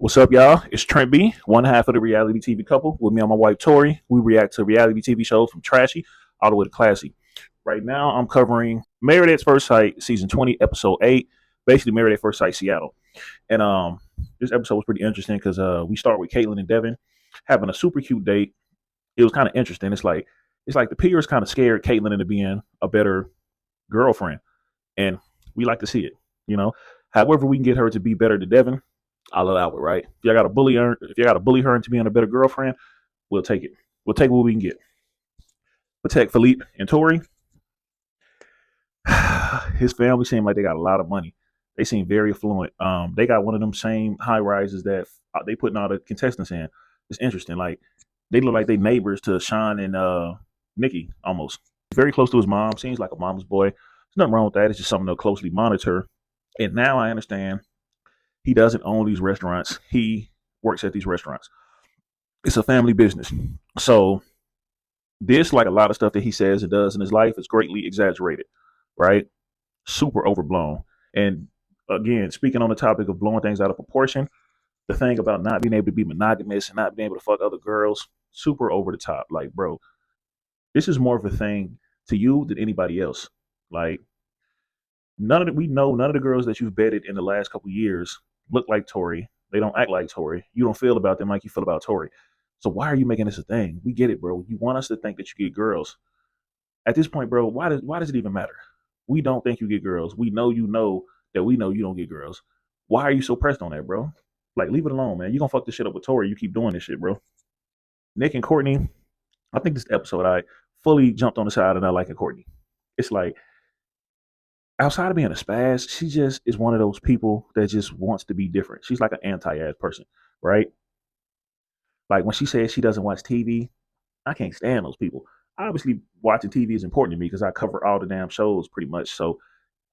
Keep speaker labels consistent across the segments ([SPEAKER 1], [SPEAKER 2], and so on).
[SPEAKER 1] What's up, y'all? It's Trent B, one half of the reality TV couple. With me and my wife Tori, we react to reality TV shows from trashy all the way to classy. Right now, I'm covering Married at First Sight, season 20, episode 8. Basically, Married at First Sight, Seattle. And this episode was pretty interesting because we start with Caitlin and Devin having a super cute date. It was kind of interesting. It's like the peers kind of scared Caitlin into being a better girlfriend, and we like to see it. You know, however we can get her to be better to Devin, I'll allow it, right? If you got to bully her into being a better girlfriend, we'll take it. We'll take what we can get. Protect Philippe and Tori. His family seem like they got a lot of money. They seem very affluent. They got one of them same high rises that they putting all the contestants in. It's interesting. Like they look like they neighbors to Sean and Nikki almost. Very close to his mom. Seems like a mama's boy. There's nothing wrong with that. It's just something to closely monitor. And now I understand he doesn't own these restaurants. He works at these restaurants. It's a family business. So this, like a lot of stuff that he says and does in his life, is greatly exaggerated, right? Super overblown. And again, speaking on the topic of blowing things out of proportion, the thing about not being able to be monogamous and not being able to fuck other girls, super over the top. Like, bro, this is more of a thing to you than anybody else. Like, none of the girls that you've vetted in the last couple years look like Tori. They don't act like Tori. You don't feel about them like you feel about Tori. So why are you making this a thing? We get it, bro. You want us to think that you get girls. At this point, bro, why does it even matter? We don't think you get girls. We know that we know you don't get girls. Why are you so pressed on that, bro? Like, leave it alone, man. You gonna fuck this shit up with Tori. You keep doing this shit, bro. Nick and Courtney, I think this episode I fully jumped on the side of not liking Courtney. It's like, outside of being a spaz, she just is one of those people that just wants to be different. She's like an anti-ass person, right? Like when she says she doesn't watch TV, I can't stand those people. Obviously, watching TV is important to me because I cover all the damn shows pretty much. So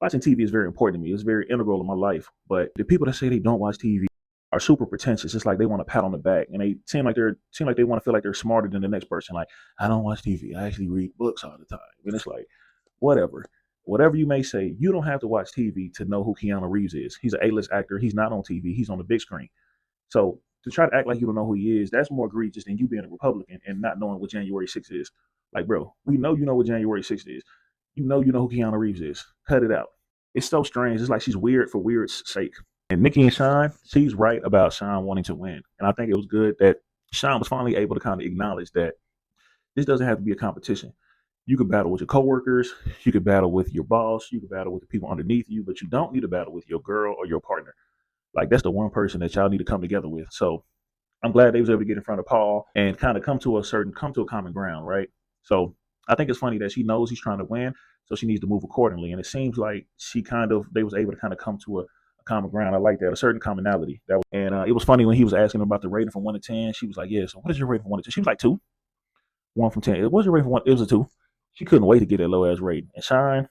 [SPEAKER 1] watching TV is very important to me. It's very integral in my life. But the people that say they don't watch TV are super pretentious. It's like they want a pat on the back, and they seem like they want to feel like they're smarter than the next person. Like, I don't watch TV. I actually read books all the time. And it's like, whatever. Whatever you may say, you don't have to watch TV to know who Keanu Reeves is. He's an A-list actor. He's not on TV. He's on the big screen. So to try to act like you don't know who he is, that's more egregious than you being a Republican and not knowing what January 6th is. Like, bro, we know you know what January 6th is. You know who Keanu Reeves is. Cut it out. It's so strange. It's like she's weird for weird's sake. And Nikki and Sean, she's right about Sean wanting to win. And I think it was good that Sean was finally able to kind of acknowledge that this doesn't have to be a competition. You could battle with your coworkers, you could battle with your boss, you could battle with the people underneath you, but you don't need to battle with your girl or your partner. Like, that's the one person that y'all need to come together with. So I'm glad they was able to get in front of Paul and kind of come to a common ground, right? So I think it's funny that she knows he's trying to win, so she needs to move accordingly. And it seems like they was able to kind of come to a common ground. I like that, a certain commonality. It was funny when he was asking about the rating from 1 to 10. She was like, "Yeah, so what is your rating from 1 to 10?" She was like 2, 1 from 10. It was your rating from 1. It was a 2. She couldn't wait to get that low ass rating. And Shine,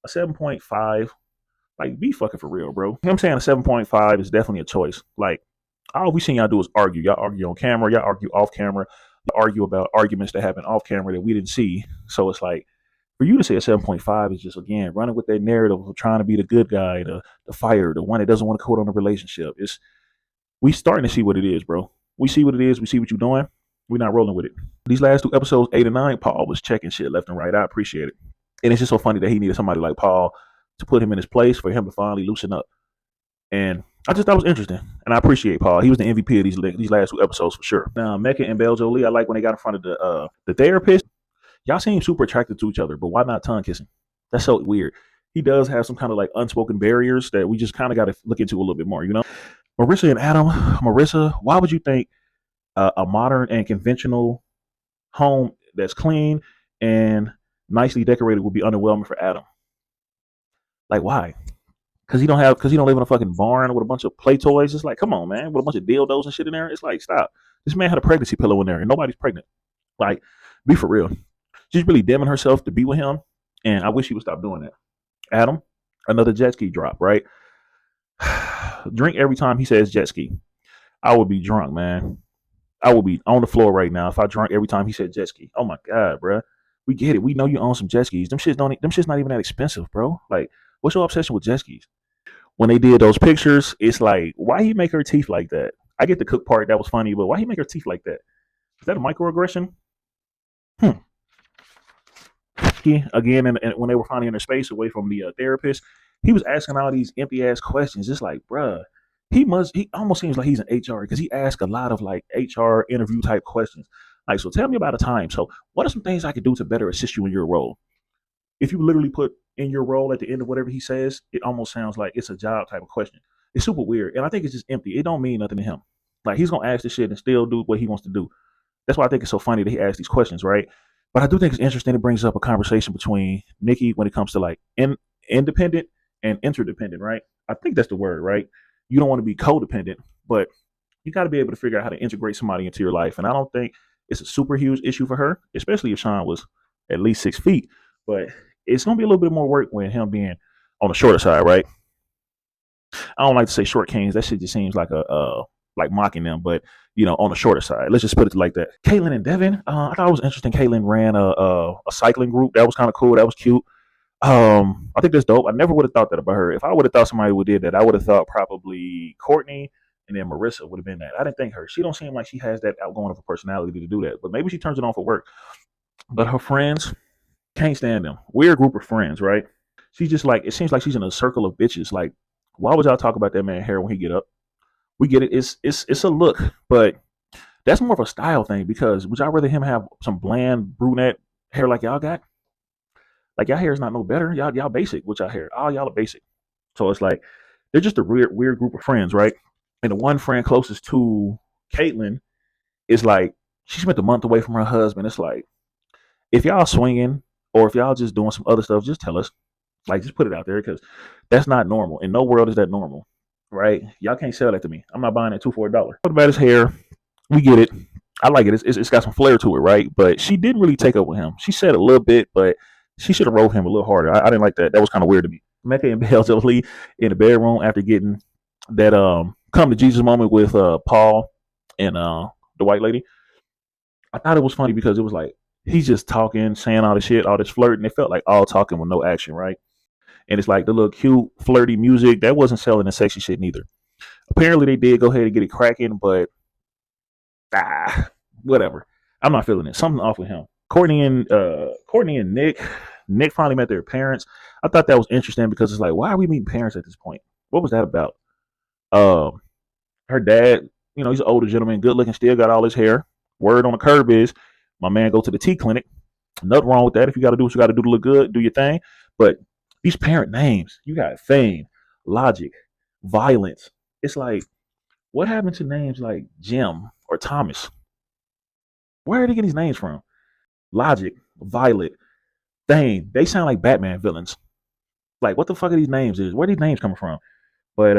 [SPEAKER 1] a 7.5. Like, be fucking for real, bro. You know what I'm saying? A 7.5 is definitely a choice. Like, all we seen y'all do is argue. Y'all argue on camera. Y'all argue off camera. You argue about arguments that happen off camera that we didn't see. So it's like, for you to say a 7.5 is just, again, running with that narrative of trying to be the good guy, the fighter, the one that doesn't want to quote on a relationship. We starting to see what it is, bro. We see what it is. We see what you're doing. We're not rolling with it. These last 2 episodes, 8 and 9, Paul was checking shit left and right. I appreciate it. And it's just so funny that he needed somebody like Paul to put him in his place for him to finally loosen up. And I just thought it was interesting. And I appreciate Paul. He was the MVP of these last 2 episodes for sure. Now, Mecca and Belle Jolie, I like when they got in front of the therapist. Y'all seem super attracted to each other, but why not tongue kissing? That's so weird. He does have some kind of like unspoken barriers that we just kind of got to look into a little bit more, you know? Marissa and Adam. Marissa, why would you think a modern and conventional home that's clean and nicely decorated would be underwhelming for Adam? Like, why? Because he don't live in a fucking barn with a bunch of play toys. It's like, come on, man, with a bunch of dildos and shit in there. It's like, stop. This man had a pregnancy pillow in there, and nobody's pregnant. Like, be for real. She's really damning herself to be with him, and I wish he would stop doing that. Adam, another jet ski drop, right? Drink every time he says jet ski. I would be drunk, man. I would be on the floor right now if I drank every time he said jet ski. Oh my god, bro. We get it. We know you own some jet skis. Them shit's not even that expensive, bro. Like, what's your obsession with jet skis? When they did those pictures, it's like, why he make her teeth like that? I get the cook part, that was funny, but why he make her teeth like that? Is that a microaggression? Hmm. He, again, and when they were finally in their space away from the therapist, he was asking all these empty ass questions. It's like, bruh, he almost seems like he's an HR because he asked a lot of like HR interview type questions. Like, so tell me about a time. So, what are some things I could do to better assist you in your role? If you literally put in your role at the end of whatever he says, it almost sounds like it's a job type of question. It's super weird. And I think it's just empty. It don't mean nothing to him. Like he's gonna ask this shit and still do what he wants to do. That's why I think it's so funny that he asks these questions, right? But I do think it's interesting. It brings up a conversation between Nikki when it comes to like independent and interdependent, right? I think that's the word, right? You don't want to be codependent, but you got to be able to figure out how to integrate somebody into your life. And I don't think it's a super huge issue for her, especially if Sean was at least 6 feet. But it's going to be a little bit more work when him being on the shorter side, right? I don't like to say short kings. That shit just seems like like mocking them, but on the shorter side. Let's just put it like that. Caitlin and Devin, I thought it was interesting. Caitlin ran a cycling group. That was kind of cool. That was cute. I think that's dope. I never would have thought that about her. If I would have thought somebody would did that, I would have thought probably Courtney and then Marissa would have been that. I didn't think her. She don't seem like she has that outgoing of a personality to do that. But maybe she turns it on for work. But her friends can't stand them. We're a group of friends, right? She's just like it seems like she's in a circle of bitches. Like, why would y'all talk about that man hair when he get up? We get it. It's a look, but that's more of a style thing because would y'all rather him have some bland brunette hair like y'all got? Like y'all hair is not no better. Y'all basic with y'all hair. All y'all are basic. So it's like they're just a weird group of friends, right? And the one friend closest to Caitlyn is like she spent a month away from her husband. It's like if y'all swinging or if y'all just doing some other stuff, just tell us. Like just put it out there because that's not normal. In no world is that normal, right? Y'all can't sell that to me. I'm not buying that two for $1. What about his hair? We get it. I like it. It's got some flair to it, right? But she didn't really take up with him. She said a little bit, but she should have wrote him a little harder. I didn't like that. That was kind of weird to me. Mecca and Belzo Lee in the bedroom after getting that come to Jesus moment with Paul and the white lady. I thought it was funny because it was like he's just talking, saying all this shit, all this flirting. It felt like all talking with no action, right? And it's like the little cute, flirty music that wasn't selling the sexy shit neither. Apparently, they did go ahead and get it cracking, but whatever. I'm not feeling it. Something off with him. Courtney and Nick. Nick finally met their parents. I thought that was interesting because it's like, why are we meeting parents at this point? What was that about? Um, Her dad, he's an older gentleman, good looking, still got all his hair. Word on the curb is, my man go to the T clinic. Nothing wrong with that. If you got to do what you got to do to look good, do your thing. But these parent names, you got Fame, Logic, Violence. It's like, what happened to names like Jim or Thomas? Where are they getting these names from? Logic, Violet, Fame. They sound like Batman villains. Like, what the fuck are these names? Where are these names coming from? But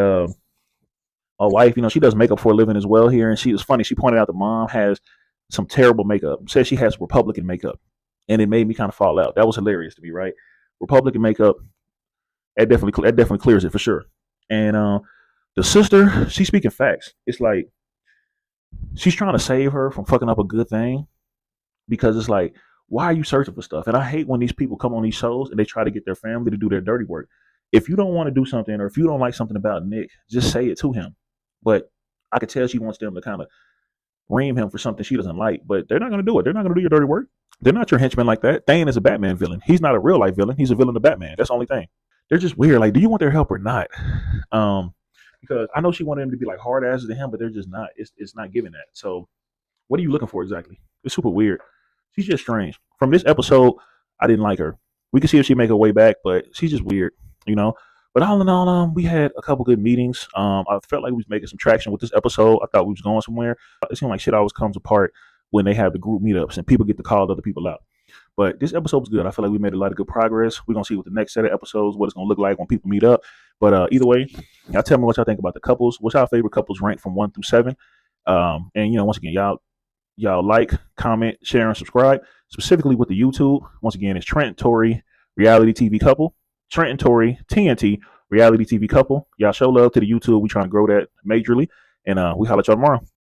[SPEAKER 1] my wife, she does makeup for a living as well here, and she was funny. She pointed out the mom has some terrible makeup. Says she has Republican makeup, and it made me kind of fall out. That was hilarious to me, right? Republican makeup, that definitely clears it for sure. And the sister, she's speaking facts. It's like she's trying to save her from fucking up a good thing because it's like, why are you searching for stuff? And I hate when these people come on these shows and they try to get their family to do their dirty work. If you don't want to do something or if you don't like something about Nick, just say it to him. But I could tell she wants them to kind of ream him for something she doesn't like, but they're not going to do it. They're not going to do your dirty work. They're not your henchmen like that. Thane is a Batman villain. He's not a real life villain. He's a villain of Batman. That's the only thing. They're just weird. Like, do you want their help or not? Because I know she wanted him to be like hard asses to him, but they're just not. It's not giving that. So, what are you looking for exactly? It's super weird. She's just strange. From this episode, I didn't like her. We can see if she make her way back, but she's just weird, you know. But all in all, we had a couple good meetings. I felt like we was making some traction with this episode. I thought we was going somewhere. It seemed like shit always comes apart when they have the group meetups and people get to call other people out. But this episode was good. I feel like we made a lot of good progress. We're gonna see what the next set of episodes, what it's gonna look like when people meet up. But either way, y'all tell me what y'all think about the couples. What's our favorite couples ranked from 1 through 7? And once again, y'all like, comment, share, and subscribe. Specifically with the YouTube. Once again, it's Trent and Tori reality TV couple. Trent and Tori TNT reality TV couple. Y'all show love to the YouTube. We trying to grow that majorly. And we holler at y'all tomorrow.